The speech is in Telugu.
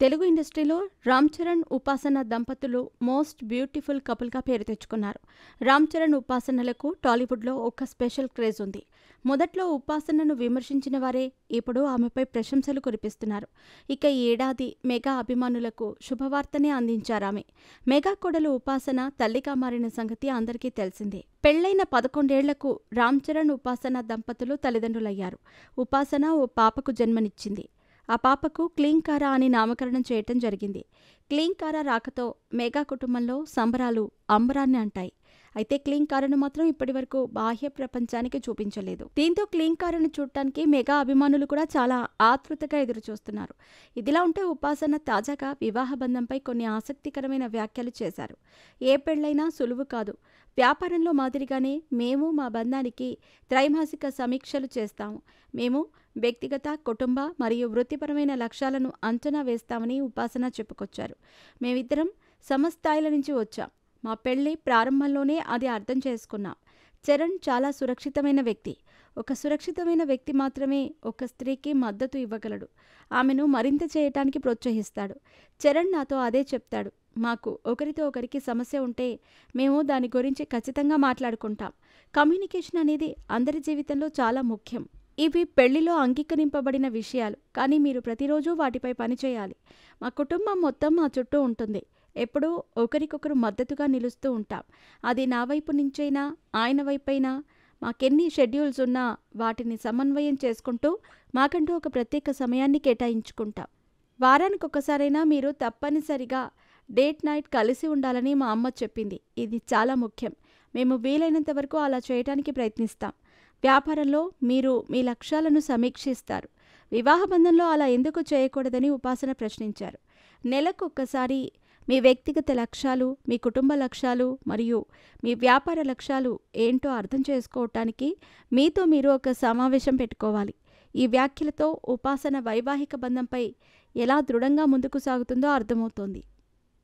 తెలుగు ఇండస్ట్రీలో రామ్ చరణ్, ఉపాసన దంపతులు మోస్ట్ బ్యూటిఫుల్ కపుల్గా పేరు తెచ్చుకున్నారు. రామ్ చరణ్, ఉపాసనలకు టాలీవుడ్లో ఒక స్పెషల్ క్రేజ్ ఉంది. మొదట్లో ఉపాసనను విమర్శించిన వారే ఇప్పుడు ఆమెపై ప్రశంసలు కురిపిస్తున్నారు. ఇక ఈ ఏడాది మెగా అభిమానులకు శుభవార్తనే అందించారామె. మెగా కోడలు ఉపాసన తల్లిగా మారిన సంగతి అందరికీ తెలిసిందే. పెళ్లైన 11 ఏళ్లకు రామ్ చరణ్, ఉపాసన దంపతులు తల్లిదండ్రులయ్యారు. ఉపాసన ఓ పాపకు జన్మనిచ్చింది. ఆ పాపకు క్లీంకార అని నామకరణం చేయటం జరిగింది. క్లీంకార రాకతో మెగా కుటుంబంలో సంబరాలు అంబరాన్ని అంటాయి. అయితే క్లీంకారను మాత్రం ఇప్పటివరకు బాహ్య ప్రపంచానికి చూపించలేదు. దీంతో క్లీంకారను చూడటానికి మెగా అభిమానులు కూడా చాలా ఆతృతగా ఎదురుచూస్తున్నారు. ఇదిలా ఉంటే ఉపాసన తాజాగా వివాహ బంధంపై కొన్ని ఆసక్తికరమైన వ్యాఖ్యలు చేశారు. ఏ పెళ్లైనా సులువు కాదు. వ్యాపారంలో మాదిరిగానే మేము మా బంధానికి త్రైమాసిక సమీక్షలు చేస్తాము. మేము వ్యక్తిగత, కుటుంబ మరియు వృత్తిపరమైన లక్ష్యాలను అంచనా వేస్తామని ఉపాసన చెప్పుకొచ్చారు. మేమిద్దరం సమస్థాయిల నుంచి వచ్చాం. మా పెళ్లి ప్రారంభంలోనే అది అర్థం చేసుకున్నాం. చరణ్ చాలా సురక్షితమైన వ్యక్తి. ఒక సురక్షితమైన వ్యక్తి మాత్రమే ఒక స్త్రీకి మద్దతు ఇవ్వగలడు. ఆమెను మరింత చేయటానికి ప్రోత్సహిస్తాడు. చరణ్ నాతో అదే చెప్తాడు. మాకు ఒకరితో ఒకరికి సమస్య ఉంటే మేము దాని గురించి ఖచ్చితంగా మాట్లాడుకుంటాం. కమ్యూనికేషన్ అనేది అందరి జీవితంలో చాలా ముఖ్యం. ఇవి పెళ్లిలో అంగీకరింపబడిన విషయాలు, కానీ మీరు ప్రతిరోజు వాటిపై పనిచేయాలి. మా కుటుంబం మొత్తం మా చుట్టూ ఉంటుంది. ఎప్పుడూ ఒకరికొకరు మద్దతుగా నిలుస్తూ ఉంటాం. అది నా వైపు నుంచైనా ఆయన వైపైనా. మాకెన్ని షెడ్యూల్స్ ఉన్నా వాటిని సమన్వయం చేసుకుంటూ మాకంటూ ఒక ప్రత్యేక సమయాన్ని కేటాయించుకుంటాం. వారానికి ఒకసారైనా మీరు తప్పనిసరిగా డేట్ నైట్ కలిసి ఉండాలని మా అమ్మ చెప్పింది. ఇది చాలా ముఖ్యం. మేము వీలైనంత వరకు అలా చేయడానికి ప్రయత్నిస్తాం. వ్యాపారంలో మీరు మీ లక్ష్యాలను సమీక్షిస్తారు. వివాహ బంధంలో అలా ఎందుకు చేయకూడదని ఉపాసన ప్రశ్నించారు. నెలకొక్కసారి మీ వ్యక్తిగత లక్ష్యాలు, మీ కుటుంబ లక్ష్యాలు మరియు మీ వ్యాపార లక్ష్యాలు ఏంటో అర్థం చేసుకోవటానికి మీతో మీరు ఒక సమావేశం పెట్టుకోవాలి. ఈ వ్యాఖ్యలతో ఉపాసన వైవాహిక బంధంపై ఎలా దృఢంగా ముందుకు సాగుతుందో అర్థమవుతోంది.